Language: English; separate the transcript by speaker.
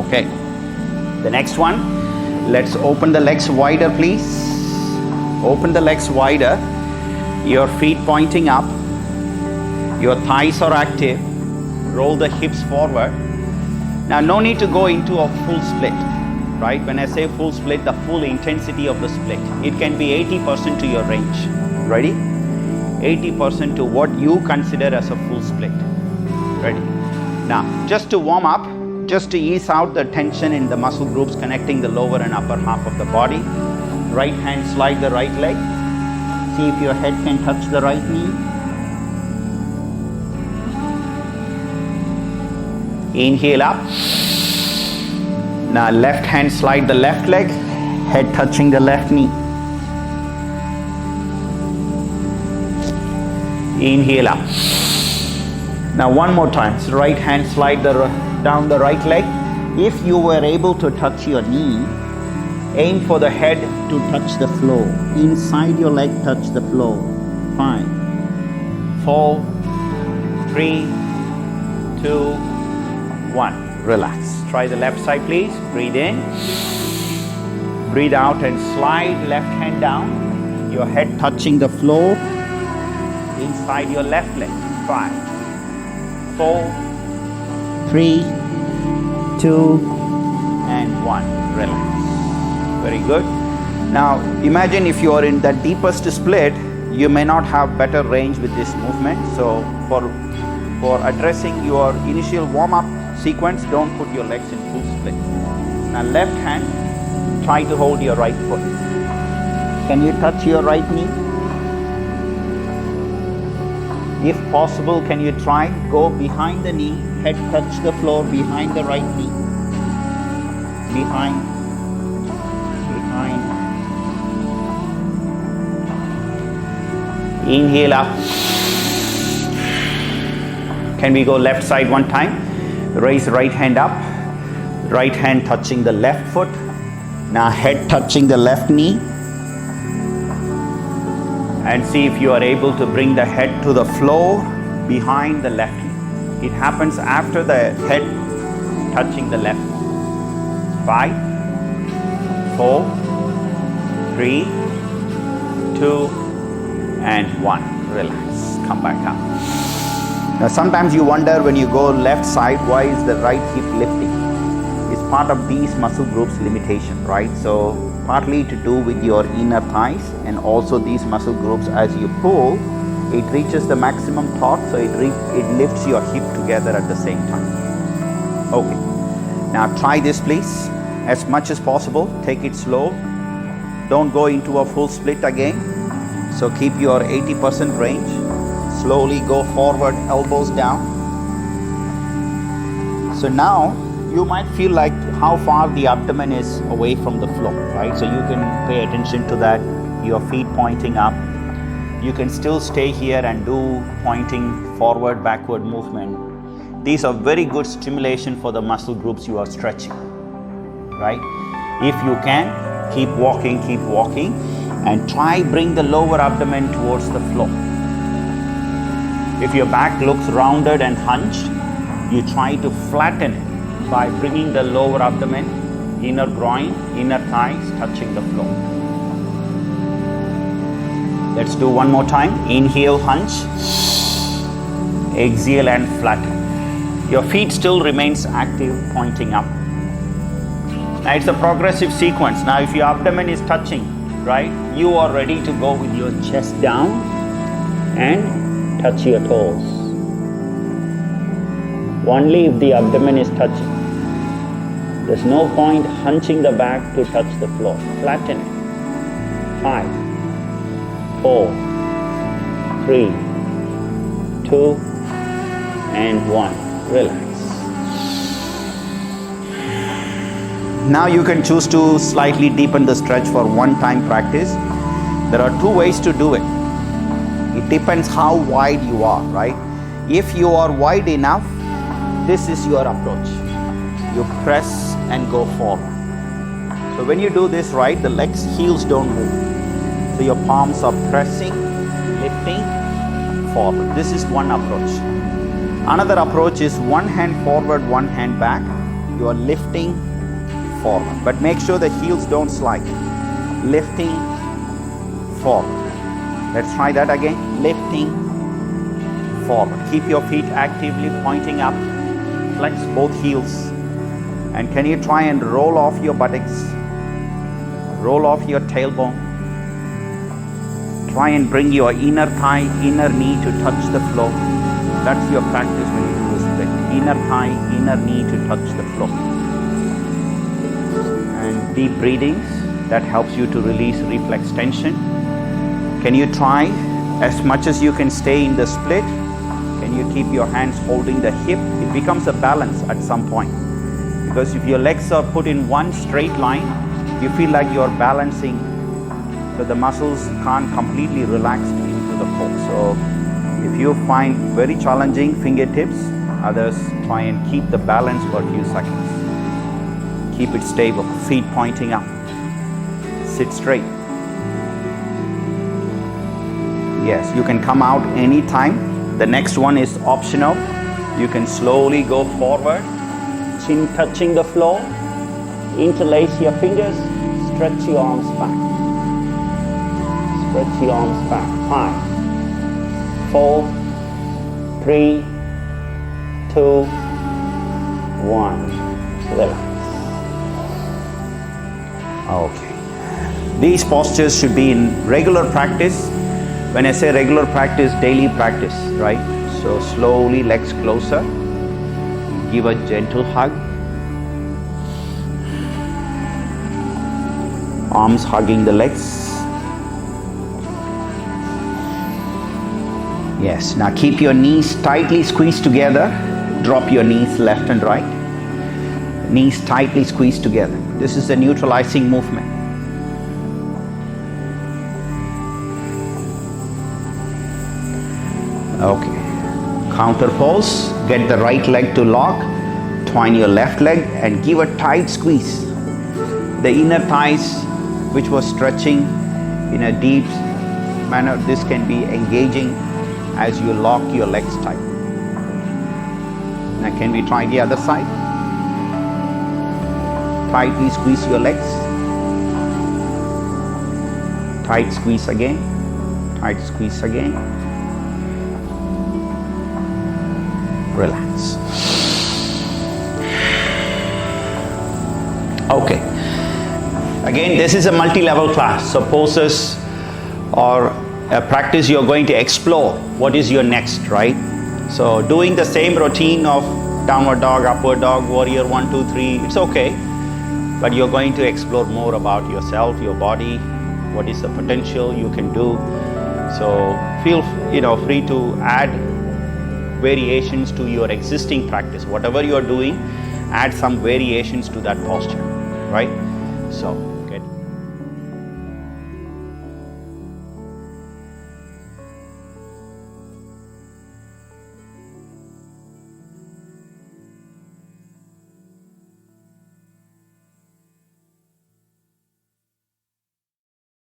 Speaker 1: Okay. The next one, let's open the legs wider, please. Open the legs wider. Your feet pointing up. Your thighs are active. Roll the hips forward. Now, no need to go into a full split, right? When I say full split, the full intensity of the split. It can be 80% to your range. Ready? 80% to what you consider as a full split. Ready? Now, just to warm up, just to ease out the tension in the muscle groups connecting the lower and upper half of the body. Right hand slide the right leg. See if your head can touch the right knee. Inhale up. Now left hand slide the left leg, head touching the left knee. Inhale up. Now one more time. So right hand slide down the right leg. If you were able to touch your knee, aim for the head to touch the floor. Inside your leg, touch the floor. 5, 4, 3, 2, 1. Relax. Try the left side, please. Breathe in. Breathe out and slide left hand down. Your head touching the floor. Inside your left leg. 5, 4, 3, 2, and 1. Relax. Very good. Now imagine if you are in that deepest split, you may not have better range with this movement. So for addressing your initial warm-up sequence, don't put your legs in full split. Now left hand, try to hold your right foot. Can you touch your right knee? If possible, can you try go behind the knee, head touch the floor behind the right knee. Behind. Inhale up. Can we go left side one time? Raise right hand up. Right hand touching the left foot. Now head touching the left knee. And see if you are able to bring the head to the floor behind the left knee. It happens after the head touching the left. 5, 4, 3, 2, and 1. Relax. Come back up. Now sometimes you wonder when you go left side, why is the right hip lifting? It's part of these muscle groups limitation, right? So partly to do with your inner thighs and also these muscle groups. As you pull, it reaches the maximum torque, so it lifts your hip together at the same time. Okay. Now try this please. As much as possible, take it slow. Don't go into a full split again. So keep your 80% range. Slowly go forward, elbows down. So now you might feel like how far the abdomen is away from the floor, right? So you can pay attention to that. Your feet pointing up. You can still stay here and do pointing forward, backward movement. These are very good stimulation for the muscle groups you are stretching, right? If you can, keep walking, and try bring the lower abdomen towards the floor. If your back looks rounded and hunched, you try to flatten it by bringing the lower abdomen, inner groin, inner thighs touching the floor. Let's do one more time. Inhale, hunch. Exhale and flatten. Your feet still remains active, pointing up. Now it's a progressive sequence. Now if your abdomen is touching, right, you are ready to go with your chest down and touch your toes. Only if the abdomen is touching. There's no point hunching the back to touch the floor. Flatten it. 5, 4, 3, 2, and 1. Relax. Now you can choose to slightly deepen the stretch for one-time practice. There are two ways to do it. It depends how wide you are, right? If you are wide enough, this is your approach. You press and go forward. So when you do this right, the legs, heels don't move. So your palms are pressing, lifting, forward. This is one approach. Another approach is one hand forward, one hand back. You are lifting forward, but make sure the heels don't slide. Lifting forward. Let's try that again. Lifting forward. Keep your feet actively pointing up. Flex both heels. And can you try and roll off your buttocks? Roll off your tailbone. Try and bring your inner thigh, inner knee to touch the floor. That's your practice when you do the split. Inner thigh, inner knee to touch the floor. And deep breathings. That helps you to release reflex tension. Can you try as much as you can stay in the split? Can you keep your hands holding the hip? It becomes a balance at some point. Because if your legs are put in one straight line, you feel like you're balancing, so the muscles can't completely relax into the core. So if you find very challenging fingertips, others try and keep the balance for a few seconds. Keep it stable, feet pointing up. Sit straight. Yes, you can come out anytime. The next one is optional. You can slowly go forward, chin touching the floor, interlace your fingers, stretch your arms back. Stretch your arms back. 5, 4, 3, 2, 1. Relax. Okay. These postures should be in regular practice. When I say regular practice, daily practice, right? So slowly legs closer. Give a gentle hug. Arms hugging the legs. Yes, now keep your knees tightly squeezed together. Drop your knees left and right. Knees tightly squeezed together. This is a neutralizing movement. Okay. Counter pose. Get the right leg to lock. Twine your left leg and give a tight squeeze. The inner thighs, which was stretching in a deep manner, this can be engaging as you lock your legs tight. Now can we try the other side? Tightly squeeze your legs. Tight squeeze again. Tight squeeze again. Relax. Okay. Again, this is a multi-level class. So poses or a practice you're going to explore. What is your next, right? So doing the same routine of downward dog, upward dog, warrior 1, 2, 3, it's okay. But you're going to explore more about yourself, your body, what is the potential you can do. So feel free to add variations to your existing practice. Whatever you're doing, add some variations to that posture, right? So